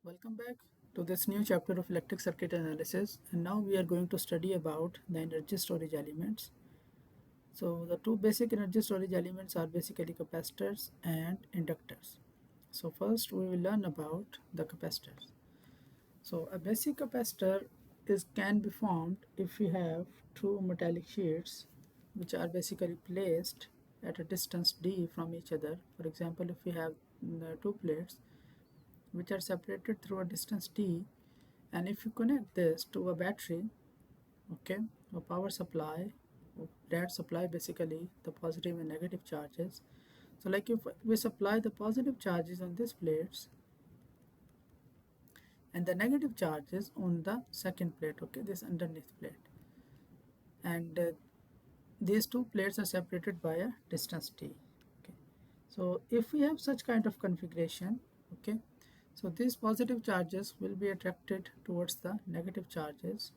Welcome back to this new chapter of electric circuit analysis, and now we are going to study about the energy storage elements. So the two basic energy storage elements are basically capacitors and inductors. So first we will learn about the capacitors. So a basic capacitor can be formed if we have two metallic sheets which are basically placed at a distance d from each other. For example, if we have two plates which are separated through a distance t, and if you connect this to a battery, okay, a power supply that supply basically the positive and negative charges. So like if we supply the positive charges on these plates and the negative charges on the second plate, okay, this underneath plate, and these two plates are separated by a distance t. Okay, so if we have such kind of configuration, okay, so these positive charges will be attracted towards the negative charges.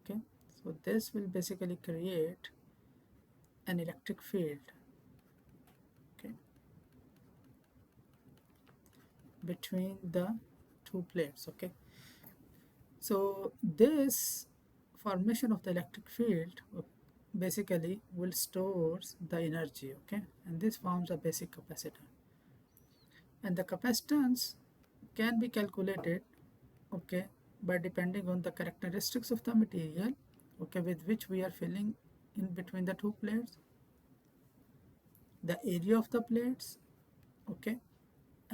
Okay, so this will basically create an electric field, okay, between the two plates. Okay, so this formation of the electric field basically will stores the energy, okay, and this forms a basic capacitor. And the capacitance can be calculated, okay, by depending on the characteristics of the material, okay, with which we are filling in between the two plates, the area of the plates, okay,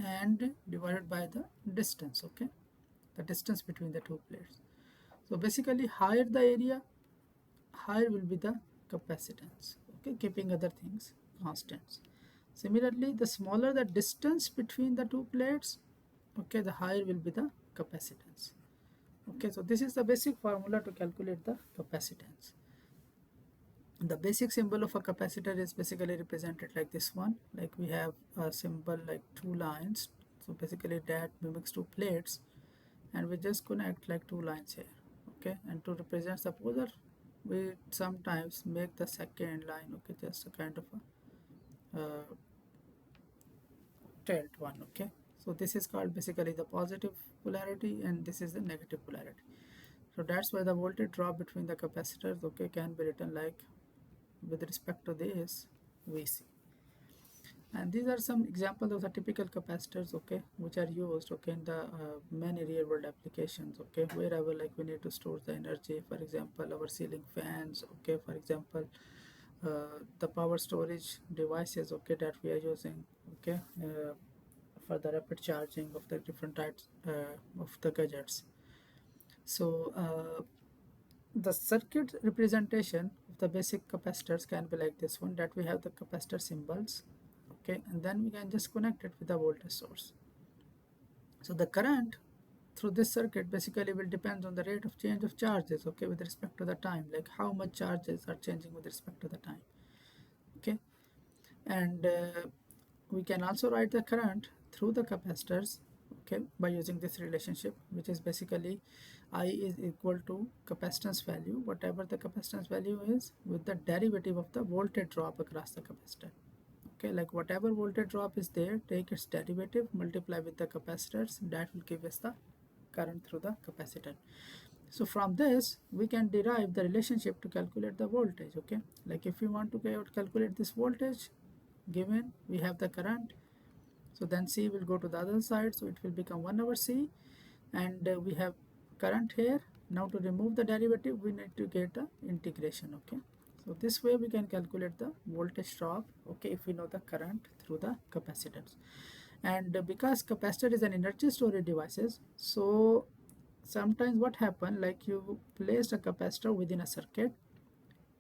and divided by the distance, okay, the distance between the two plates. So basically higher the area, higher will be the capacitance, okay, keeping other things constants. Similarly, the smaller the distance between the two plates, okay, the higher will be the capacitance. Okay, so this is the basic formula to calculate the capacitance. The basic symbol of a capacitor is basically represented like this one. Like we have a symbol like two lines, so basically that mimics two plates, and we just connect like two lines here. Okay, and to represent the polar, we sometimes make the second line, okay, just a kind of a tilt one. Okay, so this is called basically the positive polarity, and this is the negative polarity. So that's why the voltage drop between the capacitors, okay, can be written like with respect to this VC. And these are some examples of the typical capacitors, okay, which are used, okay, in the many real world applications, okay, wherever like we need to store the energy. For example, our ceiling fans, okay, for example, the power storage devices, okay, that we are using, okay, for the rapid charging of the different types of the gadgets. So the circuit representation of the basic capacitors can be like this one, that we have the capacitor symbols, okay, and then we can just connect it with the voltage source. So the current through this circuit basically will depend on the rate of change of charges, okay, with respect to the time, like how much charges are changing with respect to the time. Okay, and we can also write the current through the capacitors, okay, by using this relationship, which is basically I is equal to capacitance value, whatever the capacitance value is, with the derivative of the voltage drop across the capacitor. Okay, like whatever voltage drop is there, take its derivative, multiply with the capacitors, that will give us the current through the capacitor. So from this we can derive the relationship to calculate the voltage. Okay, like if we want to calculate this voltage given, we have the current, so then C will go to the other side, so it will become 1 over C, and we have current here. Now to remove the derivative we need to get the integration. Okay, so this way we can calculate the voltage drop, okay, if we know the current through the capacitance. And because capacitor is an energy storage devices, so sometimes what happen, like you placed a capacitor within a circuit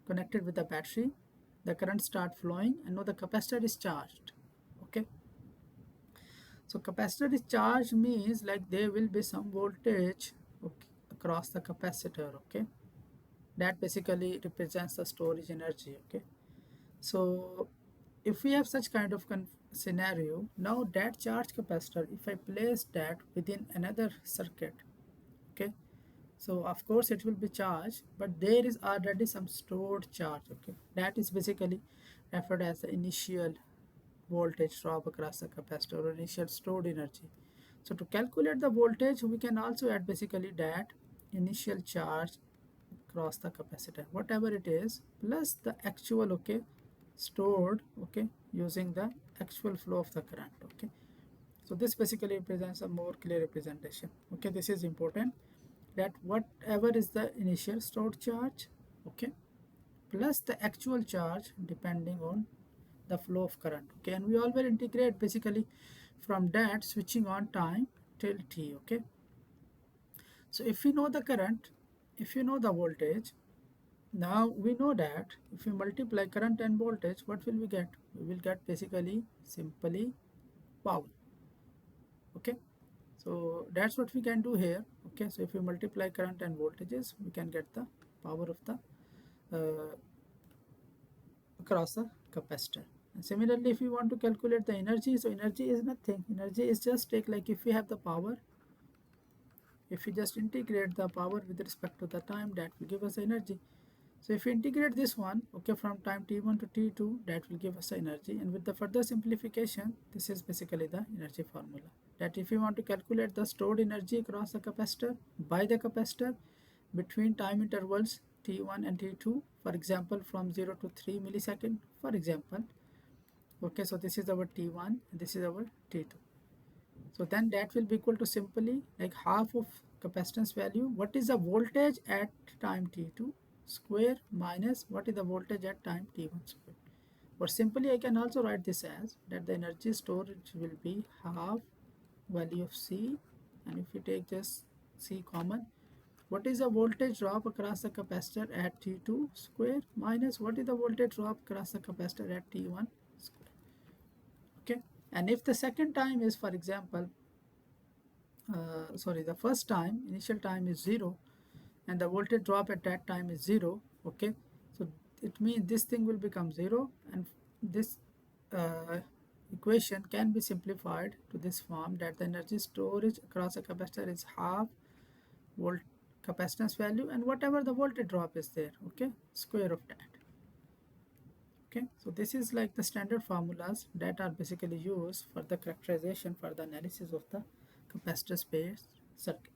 connected with the battery, the current start flowing, and now the capacitor is charged. Okay, so capacitor is charged means like there will be some voltage, okay, across the capacitor. Okay, that basically represents the storage energy. Okay, so if we have such kind of scenario, now that charged capacitor, if I place that within another circuit, okay, so of course it will be charged, but there is already some stored charge. Okay, that is basically referred as the initial voltage drop across the capacitor, or initial stored energy. So to calculate the voltage, we can also add basically that initial charge across the capacitor, whatever it is, plus the actual, okay, stored, okay, using the actual flow of the current, okay. So this basically represents a more clear representation, okay. This is important, that whatever is the initial stored charge, okay, plus the actual charge depending on the flow of current, okay. And we all will integrate basically from that switching on time till t, okay. So if we know the current, if you know the voltage, now we know that if we multiply current and voltage, what will we get? We will get basically simply power, okay. So that's what we can do here, okay. So if we multiply current and voltages, we can get the power of the across the capacitor. And similarly, if you want to calculate the energy, so energy is nothing. Energy is just take, like if we have the power, if we just integrate the power with respect to the time, that will give us energy. So if we integrate this one, okay, from time t1 to t2, that will give us the energy. And with the further simplification, this is basically the energy formula. That if you want to calculate the stored energy across the capacitor by the capacitor between time intervals t1 and t2, for example, from 0 to 3 millisecond, for example, okay, so this is our t1, this is our t2. So then that will be equal to simply like half of capacitance value. What is the voltage at time t2 square minus what is the voltage at time t1 square. Or simply I can also write this as that the energy storage will be half value of C, and if we take just C common, what is the voltage drop across the capacitor at T2 square minus what is the voltage drop across the capacitor at T1 square, okay. And if the second time is, for example, sorry, the first time initial time is 0 and the voltage drop at that time is 0, okay. So it means this thing will become 0, and this uh, equation can be simplified to this form, that the energy storage across a capacitor is half volt capacitance value and whatever the voltage drop is there, okay, square of that, okay. So this is like the standard formulas that are basically used for the characterization, for the analysis of the capacitor space circuit.